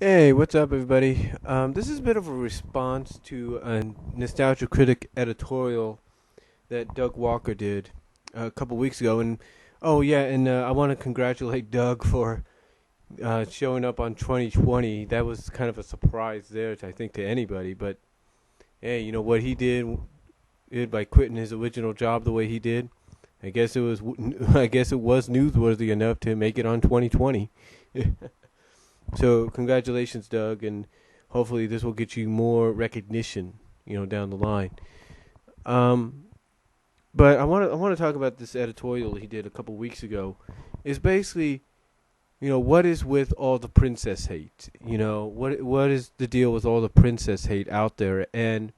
Hey, what's up, everybody? This is a bit of a response to a Nostalgia Critic editorial that Doug Walker did a couple weeks ago, and oh yeah, and I want to congratulate Doug for showing up on 2020. That was kind of a surprise there, I think, to anybody. But hey, you know what he did by quitting his original job the way he did. I guess it was, I guess it was newsworthy enough to make it on 2020. So congratulations, Doug, and hopefully this will get you more recognition, down the line. Um, but I want to talk about this editorial he did a couple weeks ago. Is basically, what is with all the princess hate? What is the deal with all the princess hate out there? And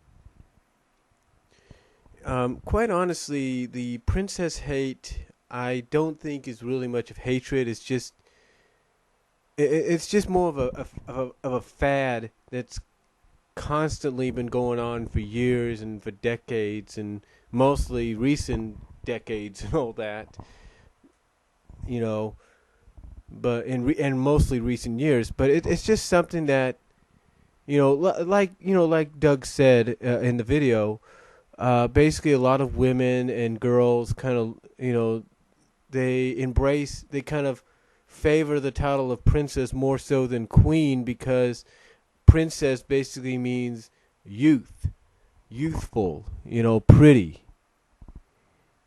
quite honestly, the princess hate I don't think is really much of hatred. It's just more of a fad that's constantly been going on for years and for decades, and mostly recent decades and all that, you know. But and mostly recent years. But it's just something that like Doug said in the video. Basically, a lot of women and girls kind of they kind of favor the title of princess more so than queen, because princess basically means youth, youthful, pretty,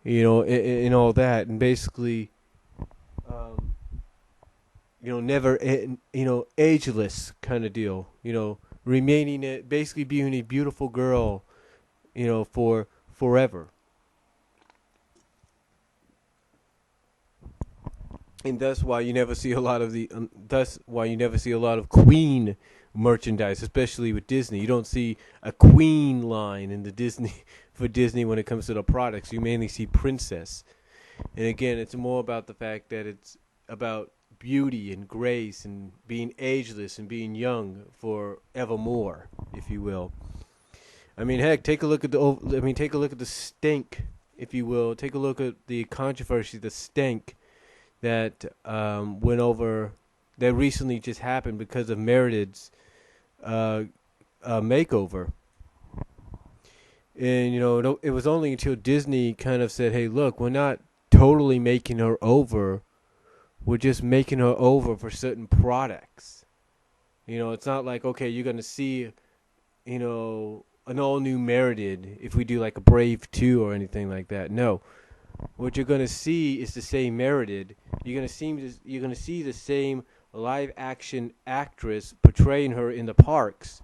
and all that, and basically, um, never, ageless kind of deal, remaining it, basically being a beautiful girl, for forever. And that's why you never see a lot of thus why you never see a lot of Queen merchandise, especially with Disney. You don't see a Queen line in the Disney for Disney when it comes to the products. You mainly see Princess. And again, it's more about the fact that it's about beauty and grace and being ageless and being young for evermore, if you will. I mean, heck, take a look at take a look at the stink, if you will. Take a look at the controversy, the stink that went over that recently just happened because of Meredith's uh, makeover. And it was only until Disney kind of said, "Hey, look, we're not totally making her over. We're just making her over for certain products." It's not like, okay, you're gonna see, an all new Meredith if we do like a Brave 2 or anything like that. No, what you're gonna see is the same Meredith. You're gonna see the same live action actress portraying her in the parks.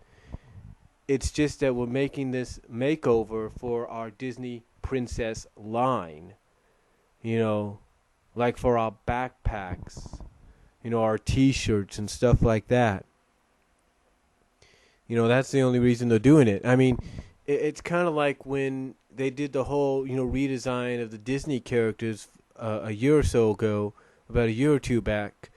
It's just that we're making this makeover for our Disney princess line. You know, like for our backpacks, our T-shirts and stuff like that. That's the only reason they're doing it. I mean, it's kind of like when they did the whole, redesign of the Disney characters a year or so ago, about a year or two back,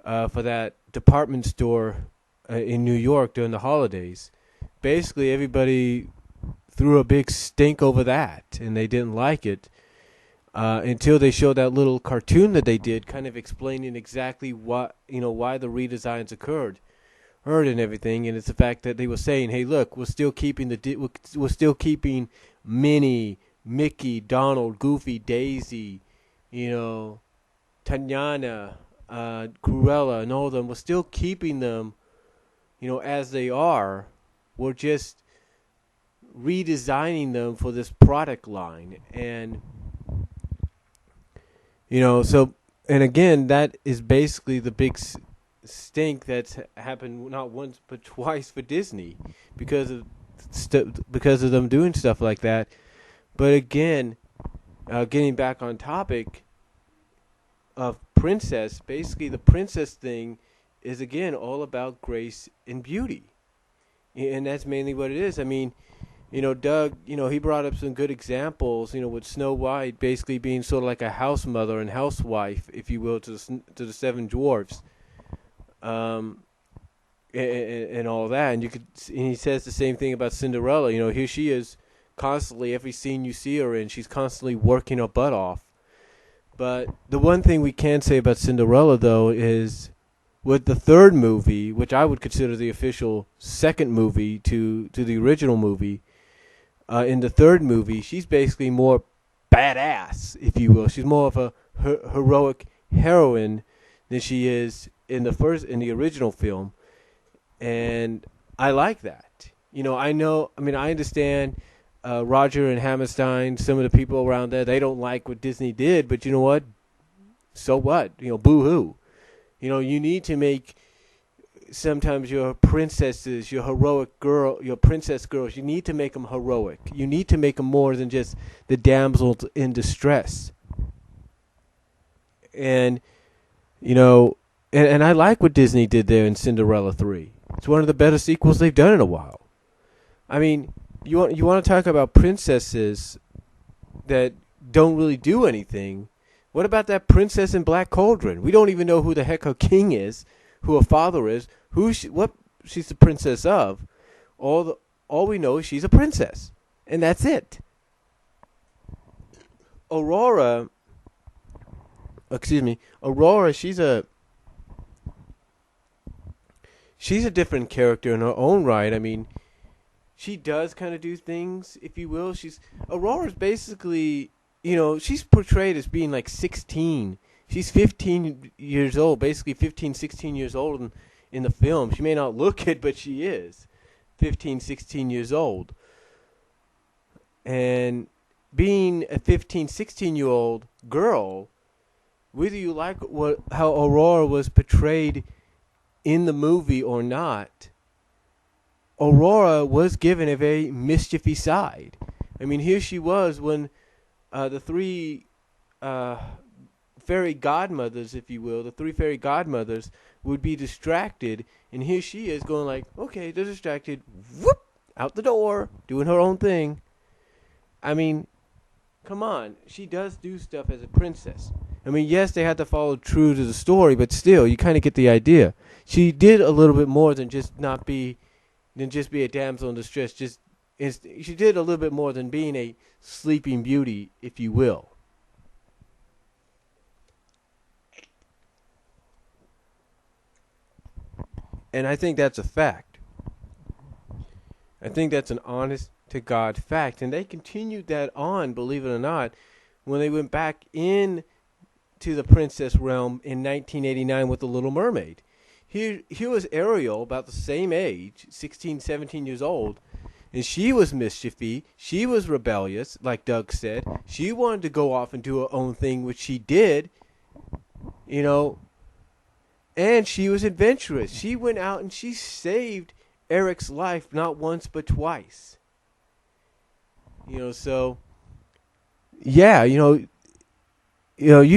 for that department store in New York during the holidays. Basically, everybody threw a big stink over that, and they didn't like it until they showed that little cartoon that they did, kind of explaining exactly why the redesigns occurred heard and everything, and it's the fact that they were saying, "Hey, look, we're still keeping we're still keeping Minnie, Mickey, Donald, Goofy, Daisy, you know, Tanyana, Cruella, and all of them. We're still keeping them, as they are. We're just redesigning them for this product line, and so and again, that is basically the big stink that's happened not once but twice for Disney because of because of them doing stuff like that. But again, getting back on topic of princess, basically the princess thing is again all about grace and beauty, and that's mainly what it is. I mean, Doug, he brought up some good examples, with Snow White basically being sort of like a house mother and housewife, if you will, to the seven dwarfs. Um, and all that. And he says the same thing about Cinderella. Here she is constantly, every scene you see her in, she's constantly working her butt off. But the one thing we can say about Cinderella, though, is with the third movie, which I would consider the official second movie to the original movie. In the third movie, she's basically more badass, if you will. She's more of a heroic heroine than she is in the original film, and I like that. I know. I mean, I understand. Roger and Hammerstein, some of the people around there, they don't like what Disney did, but you know what? So what? Boo hoo. You need to make sometimes your princesses, your heroic girl, your princess girls, you need to make them heroic. You need to make them more than just the damsels in distress. And, and I like what Disney did there in Cinderella 3. It's one of the better sequels they've done in a while. I mean, you want to talk about princesses that don't really do anything. What about that princess in Black Cauldron? We don't even know who the heck her king is, who her father is, what she's the princess of. All we know is she's a princess, and that's it. Aurora, she's a different character in her own right. I mean, she does kind of do things, if you will. Aurora's basically, she's portrayed as being like 16. She's 15 years old, basically 15, 16 years old in the film. She may not look it, but she is 15, 16 years old. And being a 15, 16-year-old girl, whether you like how Aurora was portrayed in the movie or not, Aurora was given a very mischievy side. I mean, here she was when the three fairy godmothers, if you will, the three fairy godmothers would be distracted, and here she is going like, okay, they're distracted, whoop, out the door, doing her own thing. I mean, come on, she does do stuff as a princess. I mean, yes, they had to follow true to the story, but still, you kind of get the idea. She did a little bit more than just be a damsel in distress. She did a little bit more than being a sleeping beauty, if you will. And I think that's a fact. I think that's an honest to God fact. And they continued that on, believe it or not, when they went back in to the princess realm in 1989 with The Little Mermaid. Here was Ariel, about the same age, 16, 17 years old, and she was mischievy. She was rebellious, like Doug said. She wanted to go off and do her own thing, which she did, and she was adventurous. She went out and she saved Eric's life not once but twice. So, yeah, you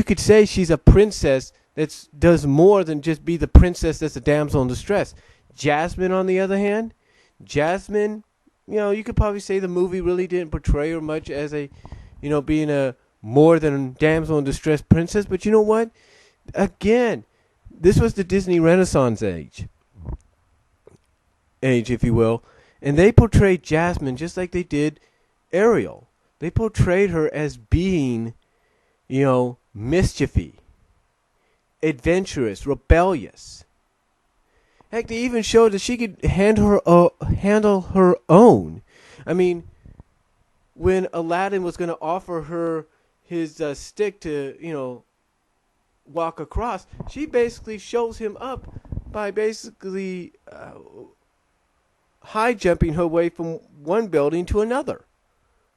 could say she's a princess that does more than just be the princess that's a damsel in distress. Jasmine, on the other hand, you could probably say the movie really didn't portray her much as a, being a more than damsel in distress princess. But you know what? Again, this was the Disney Renaissance age, if you will. And they portrayed Jasmine just like they did Ariel. They portrayed her as being, mischievy, adventurous, rebellious. Heck, they even showed that she could handle her own. I mean, when Aladdin was going to offer her his stick to, walk across, she basically shows him up by basically high jumping her way from one building to another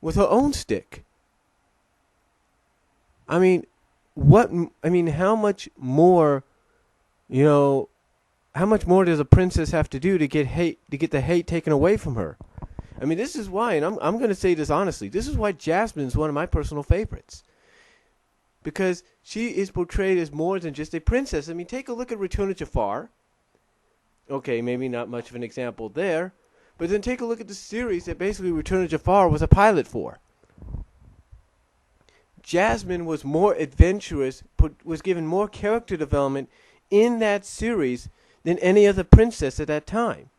with her own stick. I mean, how much more, how much more does a princess have to do to get the hate taken away from her? I mean, this is why, and I'm going to say this honestly, this is why Jasmine is one of my personal favorites. Because she is portrayed as more than just a princess. I mean, take a look at Return of Jafar. Okay, maybe not much of an example there. But then take a look at the series that basically Return of Jafar was a pilot for. Jasmine was more adventurous, was given more character development in that series than any other princess at that time.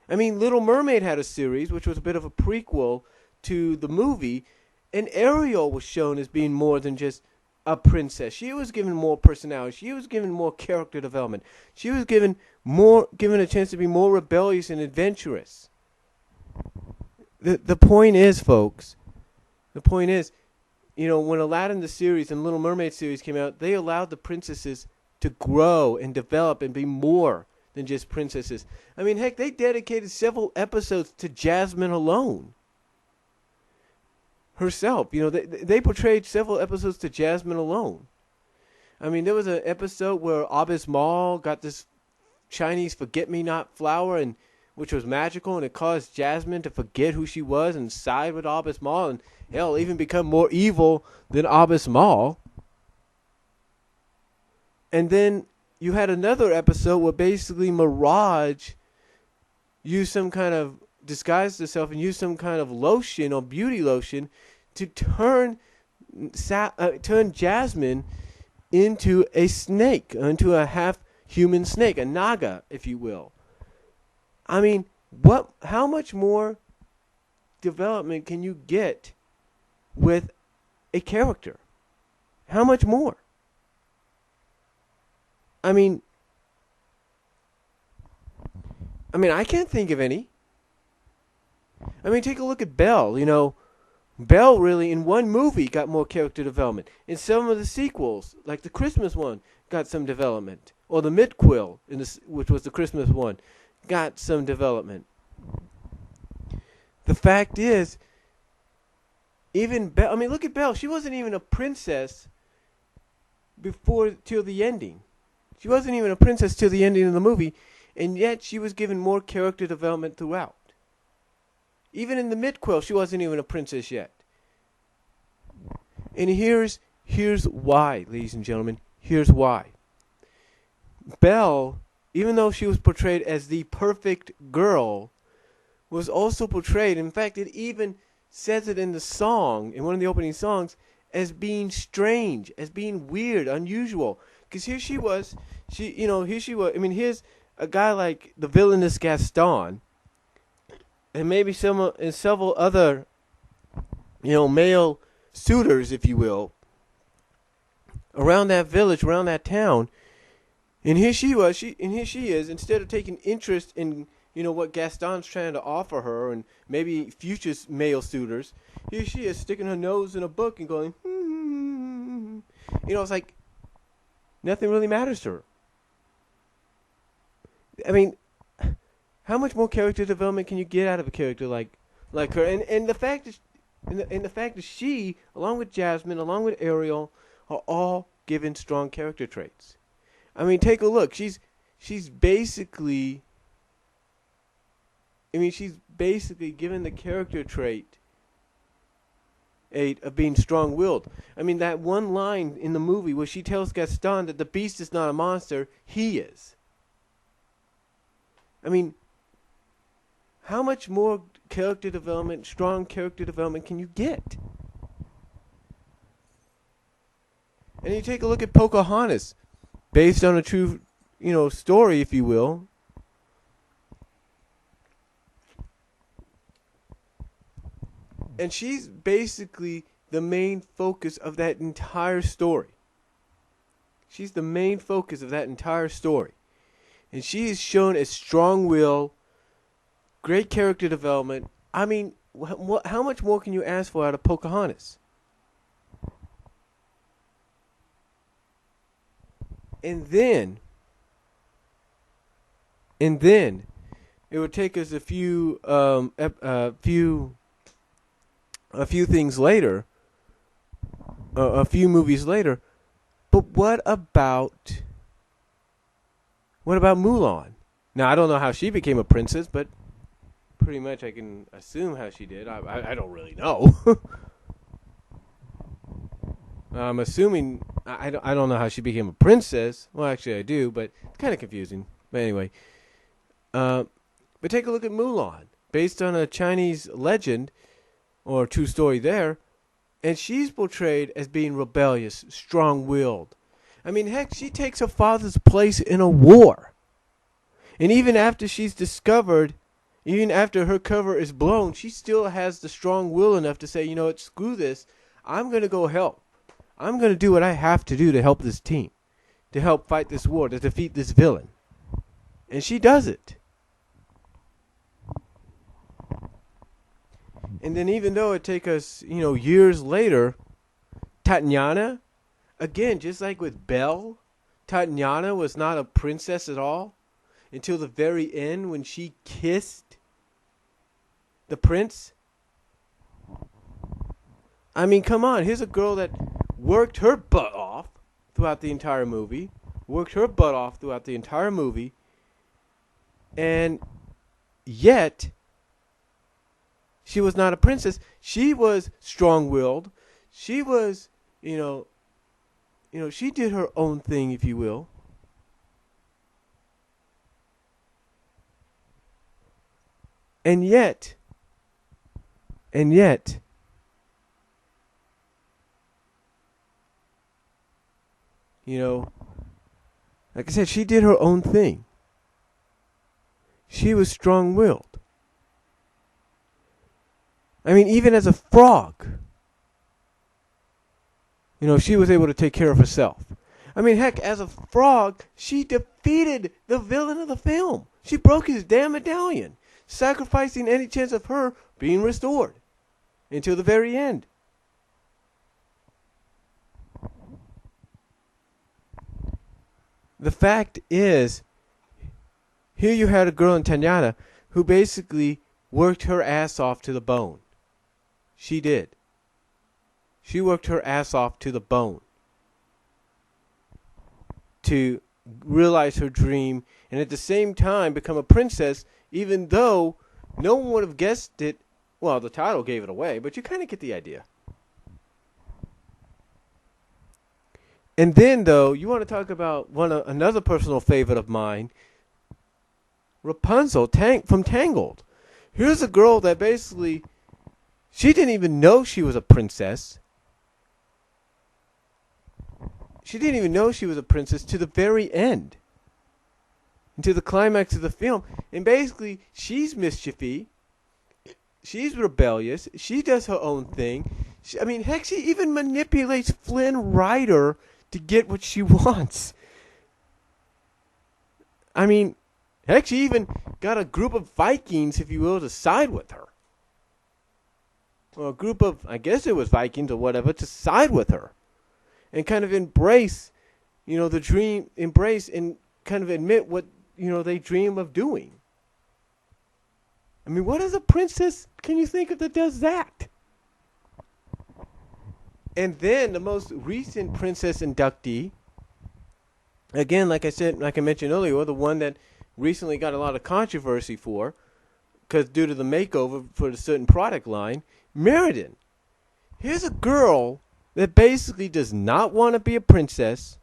I mean, Little Mermaid had a series, which was a bit of a prequel to the movie, and Ariel was shown as being more than just a princess. She was given more personality. She was given more character development. She was given a chance to be more rebellious and adventurous. The point is, folks, the point is, when Aladdin the series and Little Mermaid series came out, they allowed the princesses to grow and develop and be more than just princesses. I mean, heck, they dedicated several episodes to Jasmine alone. Herself, they portrayed several episodes to Jasmine alone. I mean, there was an episode where Abis Mal got this Chinese forget-me-not flower, and which was magical, and it caused Jasmine to forget who she was and side with Abis Mal, and hell, even become more evil than Abis Mal. And then you had another episode where basically Mirage used some kind of disguised herself and used some kind of lotion or beauty lotion to turn Jasmine into a snake, into a half-human snake, a naga, if you will. I mean, how much more development can you get with a character? How much more? I mean, I can't think of any. I mean, take a look at Belle. Belle really, in one movie, got more character development. In some of the sequels, like the Christmas one, got some development. Or the Midquill, which was the Christmas one, got some development. The fact is, even Belle, look at Belle. She wasn't even a princess till the ending. She wasn't even a princess till the ending of the movie, and yet she was given more character development throughout. Even in the Midquill, she wasn't even a princess yet. And here's why, ladies and gentlemen. Here's why. Belle, even though she was portrayed as the perfect girl, was also portrayed, in fact, it even says it in the song, in one of the opening songs, as being strange, as being weird, unusual. Because here she was, here's a guy like the villainous Gaston, and maybe several other, male suitors, if you will, around that village, around that town. And here she is, instead of taking interest in, what Gaston's trying to offer her and maybe future male suitors, here she is sticking her nose in a book and going, it's like nothing really matters to her. I mean, how much more character development can you get out of a character like her? And the fact that she, along with Jasmine, along with Ariel, are all given strong character traits. I mean, take a look. She's basically given the character trait of being strong-willed. I mean, that one line in the movie where she tells Gaston that the beast is not a monster, he is. I mean, how much more character development, strong character development can you get? And you take a look at Pocahontas, based on a true, story, if you will. And she's basically the main focus of that entire story. She's the main focus of that entire story. And she is shown as strong-willed, great character development. I mean, how much more can you ask for out of Pocahontas? And then it would take us a few things later, a few movies later. But what about Mulan? Now, I don't know how she became a princess, but pretty much I can assume how she did. I don't really know. I'm assuming I don't know how she became a princess. Well, actually I do, but it's kind of confusing. But anyway, but take a look at Mulan, based on a Chinese legend or true story there, and she's portrayed as being rebellious, strong-willed. I mean, heck, she takes her father's place in a war. And even after she's discovered, even after her cover is blown, she still has the strong will enough to say, screw this, I'm going to go help. I'm going to do what I have to do to help this team, to help fight this war, to defeat this villain. And she does it. And then even though it take us, years later, Tatiana, again, just like with Belle, Tatiana was not a princess at all until the very end when she kissed the prince. I mean, come on. Here's a girl that worked her butt off throughout the entire movie. And yet, she was not a princess. She was strong-willed. She was, she did her own thing, if you will. And yet, like I said, she did her own thing. She was strong-willed. I mean, even as a frog, she was able to take care of herself. I mean, heck, as a frog, she defeated the villain of the film. She broke his damn medallion, sacrificing any chance of her being restored until the very end. The fact is, here you had a girl in Tatiana who basically worked her ass off to the bone. She did. She worked her ass off to the bone to realize her dream and at the same time become a princess, even though no one would have guessed it. Well, the title gave it away, but you kind of get the idea. And then, though, you want to talk about another personal favorite of mine, Rapunzel from Tangled. Here's a girl that basically, she didn't even know she was a princess. She didn't even know she was a princess to the very end. Into the climax of the film. And basically, she's mischievy. She's rebellious. She does her own thing. Heck, she even manipulates Flynn Rider to get what she wants. Heck, she even got a group of Vikings, if you will, to side with her. Or a group of, I guess it was Vikings or whatever, to side with her. And kind of embrace, the dream, embrace and kind of admit what, they dream of doing. What is a princess can you think of that does that? And then the most recent princess inductee, again, like I mentioned earlier, the one that recently got a lot of controversy because due to the makeover for a certain product line, Meriden. Here's a girl that basically does not want to be a princess,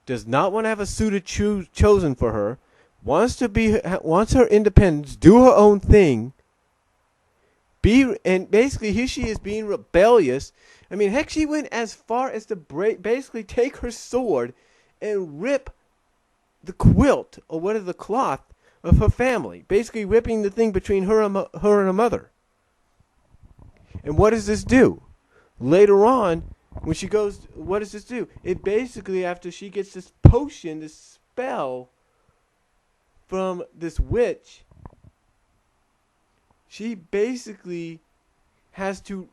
does not want to have a suitor chosen for her, wants her independence, do her own thing, and basically here she is being rebellious. Heck, she went as far as to basically take her sword and rip the quilt or whatever the cloth of her family, basically ripping the thing between her and her mother. And what does this do? Later on, when she goes, what does this do? It basically, after she gets this potion, this spell from this witch, she basically has to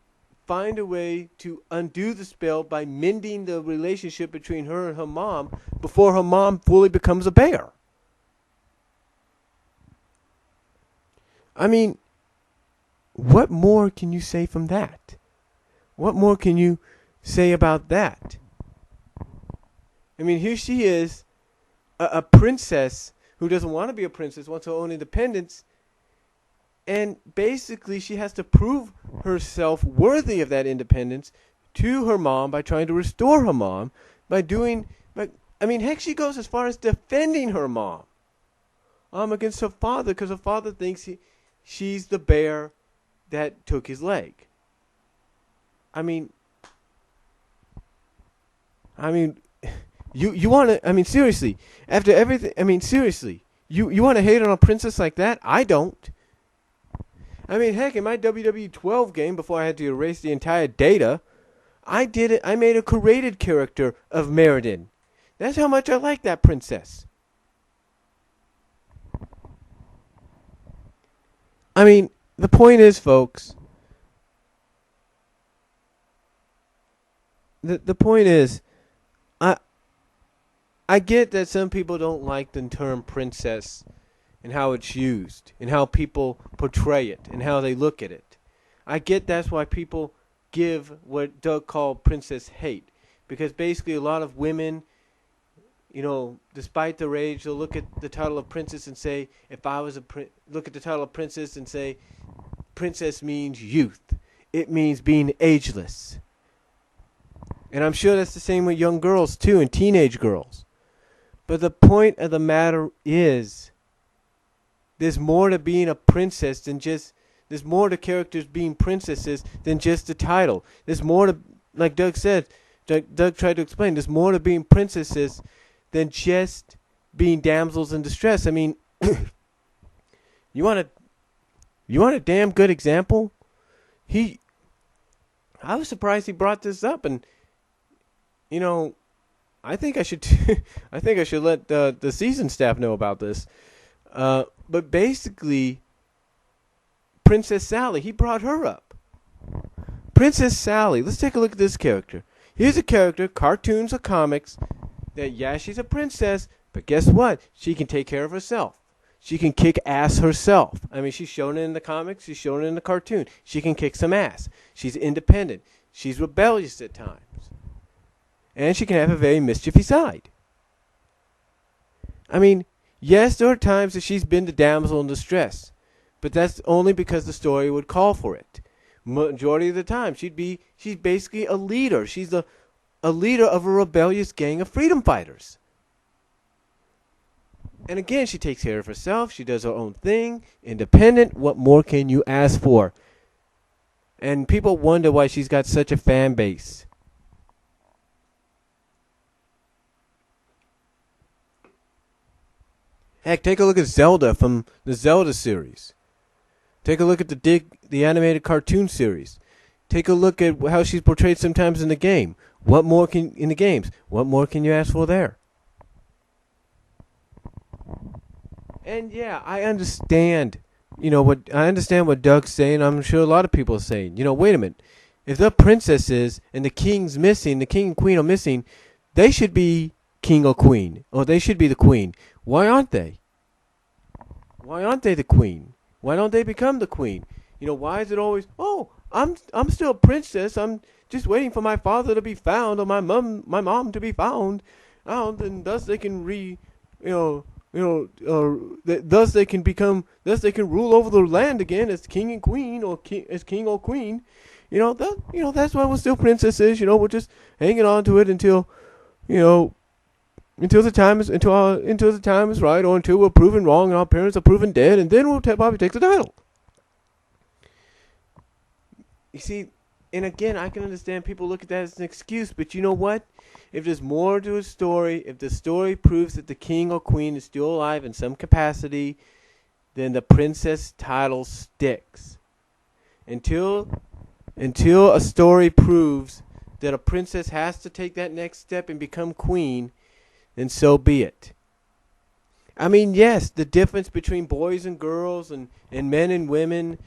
find a way to undo the spell by mending the relationship between her and her mom before her mom fully becomes a bear. What more can you say from that? What more can you say about that? Here she is, a princess who doesn't want to be a princess, wants her own independence, and basically she has to prove herself worthy of that independence to her mom by trying to restore her mom heck, she goes as far as defending her mom against her father because her father thinks she's the bear that took his leg. You want to, seriously, after everything, seriously, you want to hate on a princess like that? I don't. Heck, in my WWE 12 game, before I had to erase the entire data, I did it. I made a curated character of Meriden. That's how much I like that princess. I mean, the point is, folks, the point is, I I get that some people don't like the term princess and how it's used and how people portray it and how they look at it. I get that's why people give what Doug called princess hate, because basically a lot of women, despite their age, they'll look at the title of princess and say, if I was look at the title of princess and say, princess means youth. It means being ageless. And I'm sure that's the same with young girls too, and teenage girls. But the point of the matter is, there's more to being a princess than just, there's more to characters being princesses than just the title. There's more to, like Doug said, Doug tried to explain, there's more to being princesses than just being damsels in distress. I mean, you want a damn good example? I was surprised he brought this up, and I think I should I think I should let the season staff know about this. But basically, Princess Sally, he brought her up. Princess Sally, let's take a look at this character. Here's a character, cartoons or comics, that yeah, she's a princess, but guess what? She can take care of herself. She can kick ass herself. I mean, she's shown it in the comics, she's shown it in the cartoon. She can kick some ass. She's independent. She's rebellious at times. And she can have a very mischievous side. I mean, yes, there are times that she's been the damsel in distress, but that's only because the story would call for it. Majority of the time, she's basically a leader. She's a leader of a rebellious gang of freedom fighters. And again, she takes care of herself. She does her own thing, independent. What more can you ask for? And people wonder why she's got such a fan base. Heck, take a look at Zelda from the Zelda series. Take a look at the animated cartoon series. Take a look at how she's portrayed sometimes in the game. What more can you ask for there? And yeah, I understand. I understand what Doug's saying. I'm sure a lot of people are saying. Wait a minute. If the princess is and the king's missing, the king and queen are missing, they should be king or queen, or they should be the queen. Why aren't they? Why aren't they the queen? Why don't they become the queen? Why is it always, oh, I'm still a princess. I'm just waiting for my father to be found or my mom to be found. And thus they can thus they can rule over the land again as king and queen, or as king or queen. That's why we're still princesses. We're just hanging on to it until the time is right, or until we're proven wrong and our parents are proven dead, and then we'll probably take the title. You see, and again, I can understand people look at that as an excuse, but you know what? If there's more to a story, if the story proves that the king or queen is still alive in some capacity, then the princess title sticks. Until a story proves that a princess has to take that next step and become queen, then so be it. I mean, yes, the difference between boys and girls and men and women,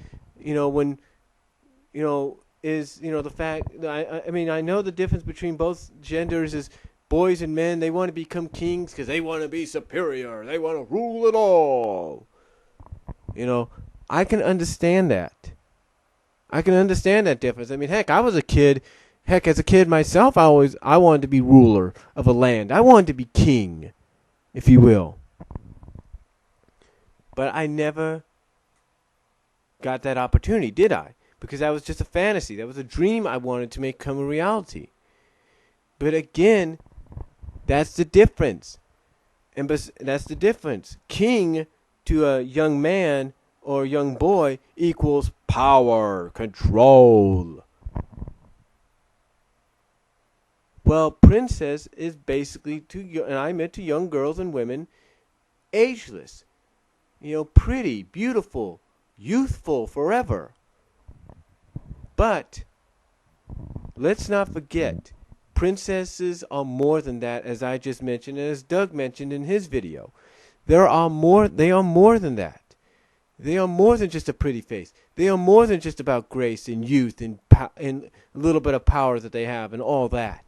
is, the fact, I know the difference between both genders is boys and men, they want to become kings because they want to be superior. They want to rule it all. I can understand that. I can understand that difference. I mean, heck, as a kid myself, I wanted to be ruler of a land. I wanted to be king, if you will. But I never got that opportunity, did I? Because that was just a fantasy. That was a dream I wanted to make come a reality. But again, that's the difference. And that's the difference. King to a young man or young boy equals power, control. Well, princess is basically, and I meant to young girls and women, ageless. Pretty, beautiful, youthful forever. But let's not forget, princesses are more than that, as I just mentioned, and as Doug mentioned in his video. They are more than that. They are more than just a pretty face. They are more than just about grace and youth and a little bit of power that they have and all that.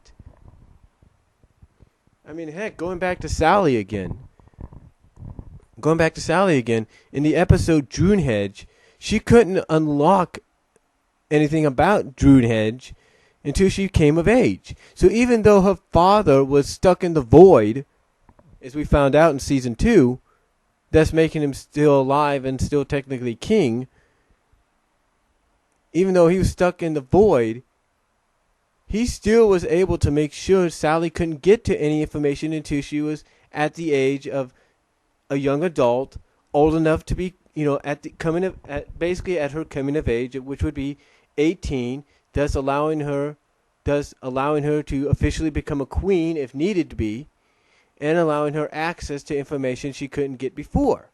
I mean, heck, going back to Sally again, in the episode Droonhedge, she couldn't unlock anything about Droonhedge until she came of age. So even though her father was stuck in the void, as we found out in season 2, thus making him still alive and still technically king, even though he was stuck in the void, he still was able to make sure Sally couldn't get to any information until she was at the age of a young adult, old enough to be, basically at her coming of age, which would be 18, thus allowing her to officially become a queen if needed to be, and allowing her access to information she couldn't get before.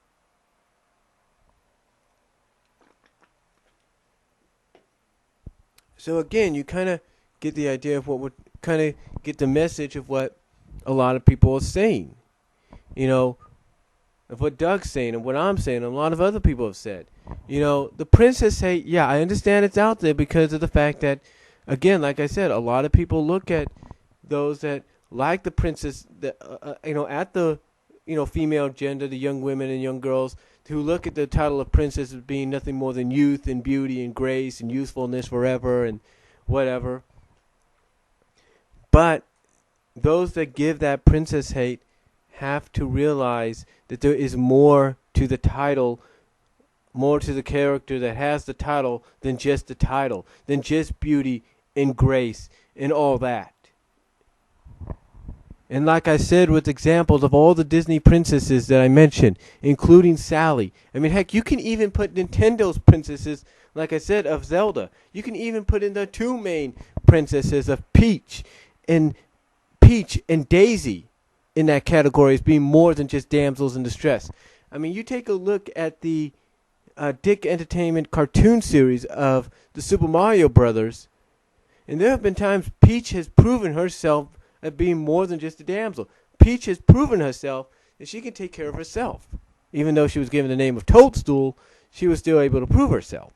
So again, you kind of get the idea of get the message of what a lot of people are saying. Of what Doug's saying and what I'm saying and a lot of other people have said. The princess hate, yeah, I understand it's out there because of the fact that, again, like I said, a lot of people look at those that like the princess, at the, female gender, the young women and young girls, who look at the title of princess as being nothing more than youth and beauty and grace and youthfulness forever and whatever. But those that give that princess hate have to realize that there is more to the title, more to the character that has the title than just the title, than just beauty and grace and all that. And like I said, with examples of all the Disney princesses that I mentioned, including Sally. I mean, heck, you can even put Nintendo's princesses, like I said, of Zelda. You can even put in the two main princesses of Peach and Daisy in that category as being more than just damsels in distress. I mean, you take a look at the Dick Entertainment cartoon series of the Super Mario Brothers, and there have been times Peach has proven herself at being more than just a damsel. Peach has proven herself that she can take care of herself. Even though she was given the name of Toadstool, she was still able to prove herself.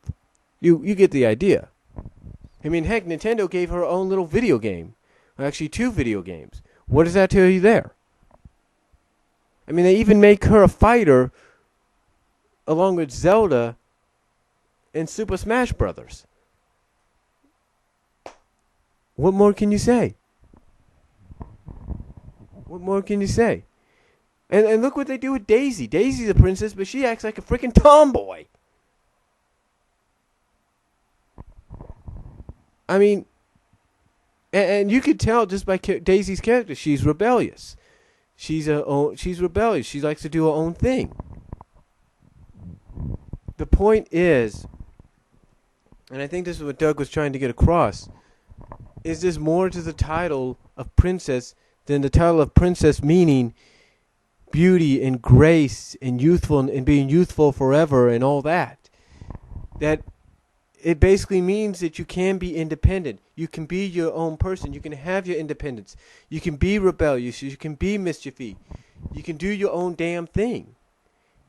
You get the idea. I mean, heck, Nintendo gave her own little video game. Actually, 2 video games. What does that tell you there? I mean, they even make her a fighter along with Zelda in Super Smash Brothers. What more can you say? What more can you say? And look what they do with Daisy. Daisy's a princess, but she acts like a freaking tomboy. I mean, and you could tell just by Daisy's character, she's rebellious. She's rebellious. She likes to do her own thing. The point is, and I think this is what Doug was trying to get across, is there's more to the title of princess than the title of princess meaning beauty and grace and youthful and being youthful forever and all that. That it basically means that you can be independent. You can be your own person. You can have your independence. You can be rebellious. You can be mischievous. You can do your own damn thing.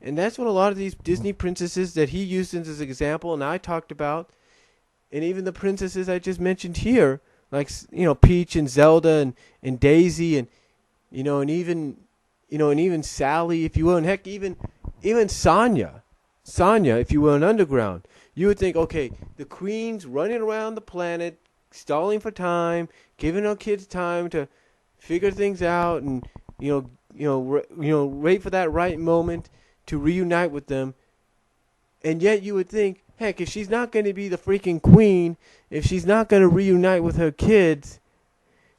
And that's what a lot of these Disney princesses that he used as an example and I talked about, and even the princesses I just mentioned here, like, Peach and Zelda and Daisy and, and even Sally, if you will, and heck, even Sonya, if you will, in Underground. You would think, okay, the queen's running around the planet, stalling for time, giving her kids time to figure things out, and wait for that right moment to reunite with them. And yet you would think, heck, if she's not going to be the freaking queen, if she's not going to reunite with her kids,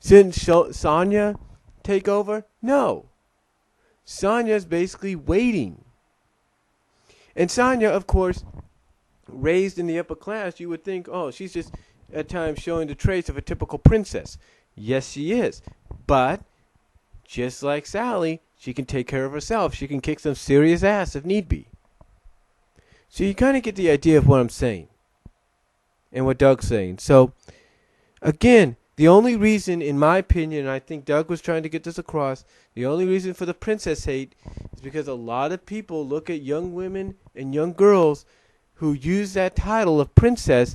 shouldn't Sonya take over? No. Sonya's basically waiting. And Sonya, of course, raised in the upper class, you would think, oh, she's just at times showing the traits of a typical princess. Yes, she is. But, just like Sally, she can take care of herself. She can kick some serious ass if need be. So you kind of get the idea of what I'm saying and what Doug's saying. So Again, the only reason, in my opinion, and I think Doug was trying to get this across, the only reason for the princess hate is because a lot of people look at young women and young girls who use that title of princess,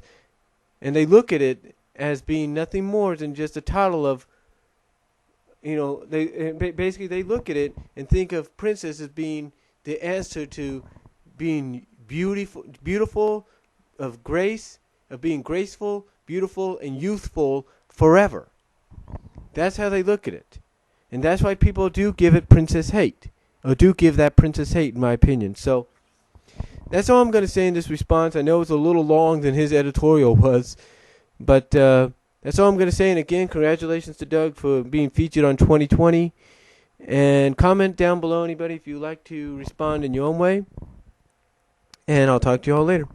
and they look at it as being nothing more than just a title of, basically they look at it and think of princess as being the answer to being beautiful, of grace, of being graceful, beautiful, and youthful forever. That's how they look at it. And that's why people do give it princess hate. Or do give that princess hate, in my opinion. So, that's all I'm going to say in this response. I know it's a little long than his editorial was. But that's all I'm going to say. And again, congratulations to Doug for being featured on 2020. And comment down below, anybody, if you'd like to respond in your own way. And I'll talk to you all later.